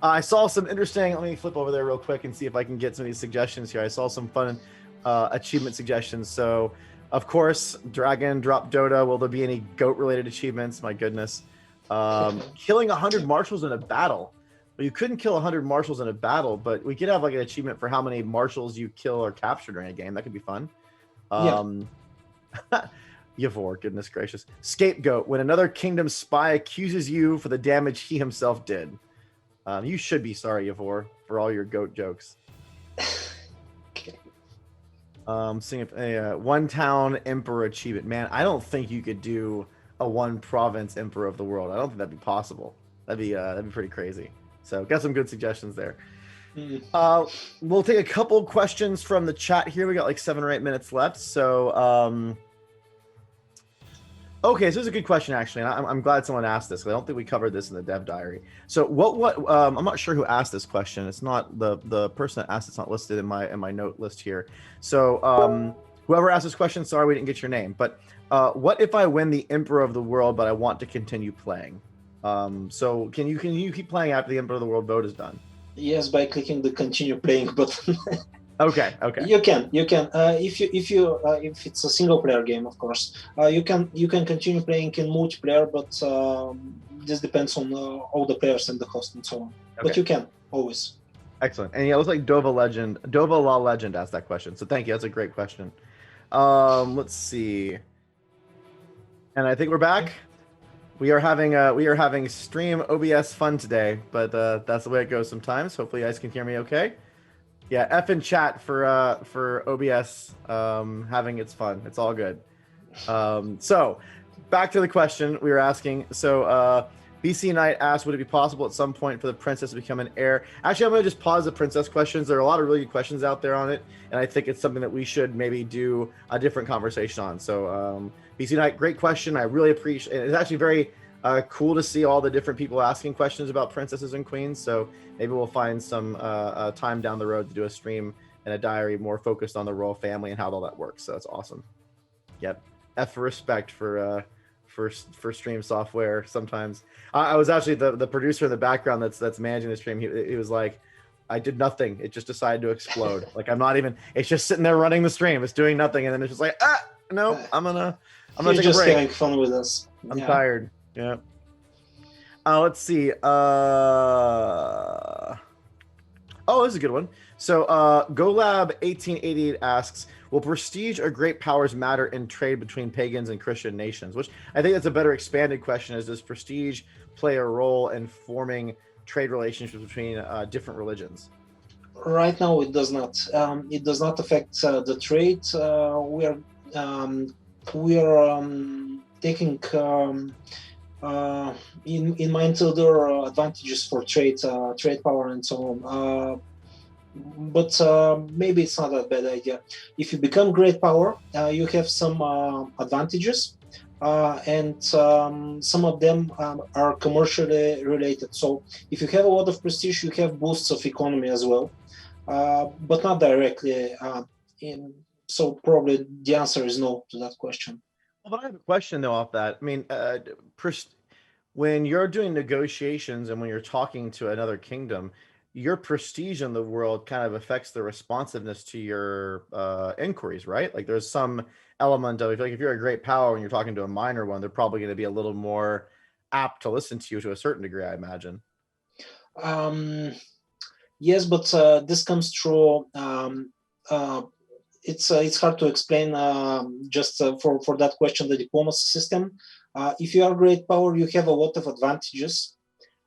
I saw some interesting, let me flip over there real quick and see if I can get some of these suggestions here. I saw some fun achievement suggestions. So, of course, Dragon Drop Dota. Will there be any goat related achievements? My goodness. Killing 100 marshals in a battle. Well, you couldn't kill 100 marshals in a battle, but we could have like an achievement for how many marshals you kill or capture during a game. That could be fun. Yavor, goodness gracious. Scapegoat. When another kingdom's spy accuses you for the damage he himself did. You should be sorry, Yavor, for all your goat jokes. Seeing if a one town emperor achievement. Man, I don't think you could do a one province emperor of the world. I don't think that'd be possible. That'd be pretty crazy. So got some good suggestions there. We'll take a couple questions from the chat here. We got like 7 or 8 minutes left. So okay, so this is a good question actually, and I'm glad someone asked this because I don't think we covered this in the dev diary. So what I'm not sure who asked this question. It's not the person that asked. It's not listed in my note list here. So whoever asked this question, sorry we didn't get your name. But what if I win the Emperor of the World, but I want to continue playing? So can you keep playing after the Emperor of the World vote is done? Yes, by clicking the continue playing button. Okay. You can. If it's a single player game, of course, you can continue playing in multiplayer, but this depends on all the players and the host and so on. Okay. But you can always. Excellent. And yeah, it looks like Dova La Legend asked that question. So thank you. That's a great question. Let's see. And I think we're back. We are having stream OBS fun today, but that's the way it goes sometimes. Hopefully you guys can hear me okay. Yeah, F in chat for OBS having its fun. It's all good. So back to the question we were asking. So BC Knight asked, would it be possible at some point for the princess to become an heir? Actually, I'm going to just pause the princess questions. There are a lot of really good questions out there on it, and I think it's something that we should maybe do a different conversation on. So BC Knight, great question. I really appreciate it. It's actually very cool to see all the different people asking questions about princesses and queens. So maybe we'll find some time down the road to do a stream and a diary more focused on the royal family and how all that works. So that's awesome. Yep. F for respect for stream software. Sometimes I was actually the producer in the background that's managing the stream. He was like, I did nothing. It just decided to explode. Like I'm not even. It's just sitting there running the stream. It's doing nothing, and then it's just like, no, I'm gonna take a break. Just having fun with us. I'm tired. Yeah. Let's see. Oh, this is a good one. So GoLab1888 asks, will prestige or great powers matter in trade between pagans and Christian nations? Which I think that's a better expanded question, is does prestige play a role in forming trade relationships between different religions? Right now, it does not. It does not affect the trade. We are taking in mind other advantages for trade power and so on. But maybe it's not a bad idea. If you become great power, you have some advantages, and some of them are commercially related. So if you have a lot of prestige, you have boosts of economy as well, but not directly. So probably the answer is no to that question. Well, but I have a question though off that. I mean, when you're doing negotiations and when you're talking to another kingdom, your prestige in the world kind of affects the responsiveness to your inquiries, right? Like there's some element of, like if you're a great power and you're talking to a minor one, they're probably going to be a little more apt to listen to you to a certain degree, I imagine. Yes, but this comes through. It's hard to explain just for that question, the diplomacy system. If you are great power, you have a lot of advantages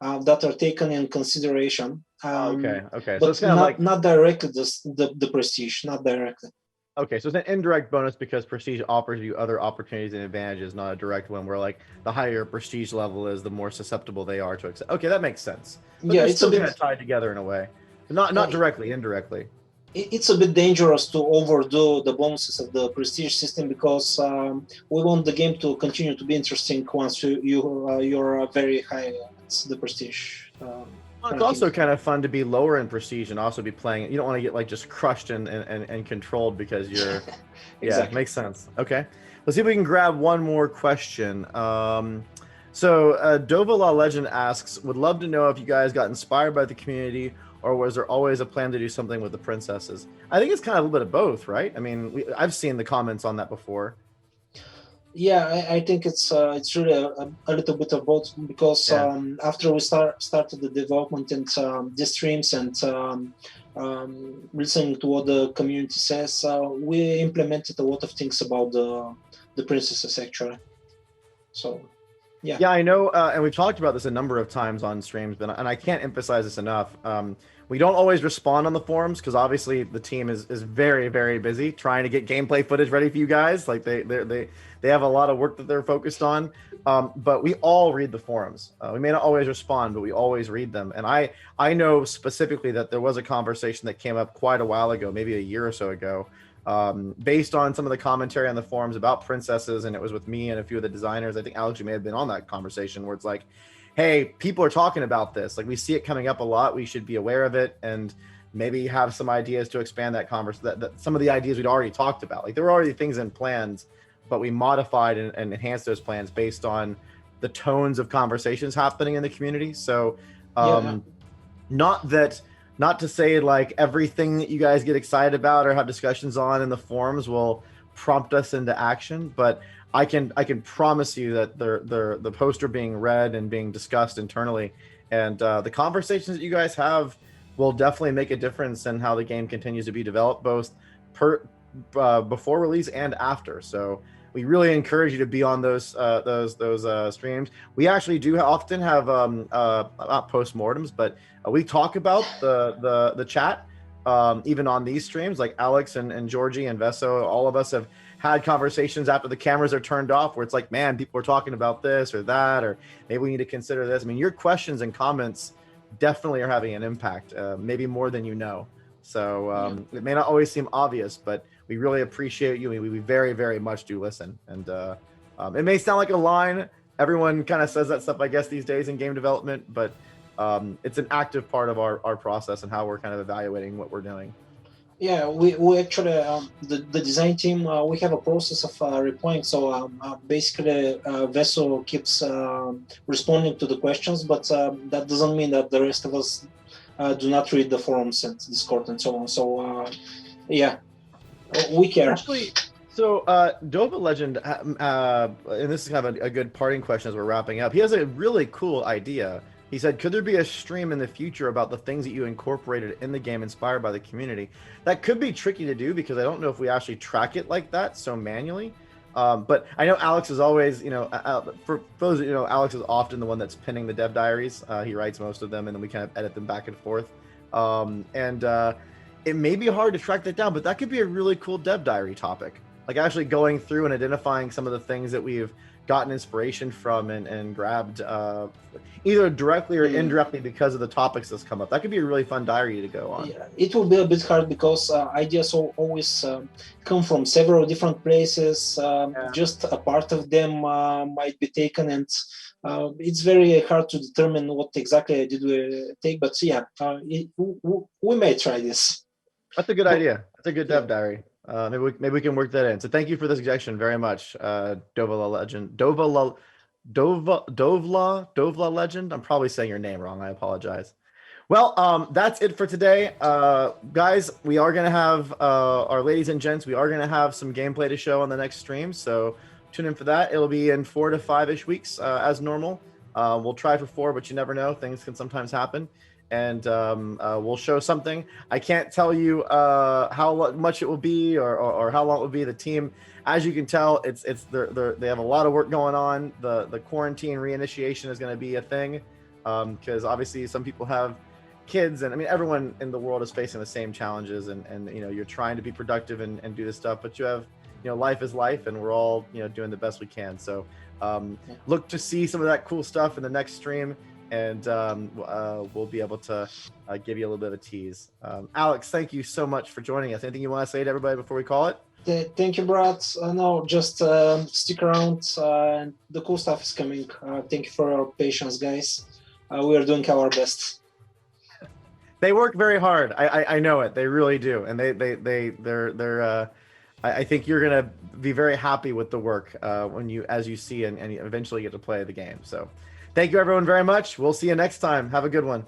that are taken in consideration. Okay. But So it's kind of like not directly the prestige, not directly. Okay, so it's an indirect bonus because prestige offers you other opportunities and advantages, not a direct one where like the higher prestige level is, the more susceptible they are to accept. Okay, that makes sense. But Yeah, it's it's still a bit kind of tied together in a way, not directly, indirectly. It's a bit dangerous to overdo the bonuses of the prestige system because we want the game to continue to be interesting once you're very high at the prestige. Well, it's also kind of fun to be lower in prestige and also be playing. You don't want to get like just crushed and controlled because you're. Exactly. Yeah, makes sense. Okay, let's see if we can grab one more question. So Dova Law Legend asks, would love to know if you guys got inspired by the community or was there always a plan to do something with the princesses? I think it's kind of a little bit of both, right? I mean, I've seen the comments on that before. Yeah, I think it's really a little bit of both because after we started the development and the streams and listening to what the community says, we implemented a lot of things about the princesses actually. So. Yeah, I know, and we've talked about this a number of times on streams, and I can't emphasize this enough. We don't always respond on the forums because obviously the team is very, very busy trying to get gameplay footage ready for you guys. Like they have a lot of work that they're focused on. But we all read the forums. We may not always respond, but we always read them. And I know specifically that there was a conversation that came up quite a while ago, maybe a year or so ago, based on some of the commentary on the forums about princesses, and it was with me and a few of the designers. I think Alex, you may have been on that conversation where it's like, hey, people are talking about this, like we see it coming up a lot, we should be aware of it and maybe have some ideas to expand that conversation, that some of the ideas we'd already talked about. Like there were already things in plans, but we modified and enhanced those plans based on the tones of conversations happening in the community. So not to say like everything that you guys get excited about or have discussions on in the forums will prompt us into action, but I can promise you that the posts are being read and being discussed internally, and the conversations that you guys have will definitely make a difference in how the game continues to be developed, both before release and after. So we really encourage you to be on those streams. We actually do often have not postmortems, but we talk about the chat even on these streams. Like Alex and Georgie and Veso, all of us have had conversations after the cameras are turned off where it's like, man, people are talking about this or that, or maybe we need to consider this. I mean, your questions and comments definitely are having an impact, maybe more than you know. So it may not always seem obvious, but we really appreciate you. We very, very much do listen. And it may sound like a line. Everyone kind of says that stuff, I guess, these days in game development, but it's an active part of our process and how we're kind of evaluating what we're doing. Yeah, we actually, the design team, we have a process of replying. So basically, Veso keeps responding to the questions, but that doesn't mean that the rest of us do not read the forums and Discord and so on. So yeah, we care. Actually, so Dova Legend, and this is kind of a good parting question as we're wrapping up. He has a really cool idea. He said, could there be a stream in the future about the things that you incorporated in the game inspired by the community? That could be tricky to do because I don't know if we actually track it like that so manually. But I know Alex is always, for those that Alex is often the one that's pinning the dev diaries. He writes most of them and then we kind of edit them back and forth. It may be hard to track that down, but that could be a really cool dev diary topic. Like actually going through and identifying some of the things that we've gotten inspiration from and grabbed either directly or indirectly because of the topics that's come up. That could be a really fun diary to go on. Yeah, it will be a bit hard because ideas always come from several different places. Just a part of them might be taken, and it's very hard to determine what exactly did we take. But yeah, we may try this. That's a good idea. That's a good dev diary. Maybe we can work that in. So thank you for the suggestion very much, Dovla Legend. Dovla Legend. I'm probably saying your name wrong. I apologize. Well, that's it for today, guys. We are gonna have our ladies and gents. We are gonna have some gameplay to show on the next stream. So tune in for that. It'll be in 4 to 5-ish weeks as normal. We'll try for 4, but you never know. Things can sometimes happen. And we'll show something. I can't tell you how much it will be or how long it will be. The team, as you can tell, they have a lot of work going on. The quarantine reinitiation is going to be a thing because obviously some people have kids, and I mean everyone in the world is facing the same challenges. And you're trying to be productive and do this stuff, but you have life is life, and we're all doing the best we can. So look to see some of that cool stuff in the next stream. And we'll be able to give you a little bit of a tease. Alex, thank you so much for joining us. Anything you want to say to everybody before we call it? Thank you, Brad. No, just stick around. The cool stuff is coming. Thank you for your patience, guys. We are doing our best. They work very hard. I know it. They really do. And they're I think you're gonna be very happy with the work as you see and eventually get to play the game. So. Thank you, everyone, very much. We'll see you next time. Have a good one.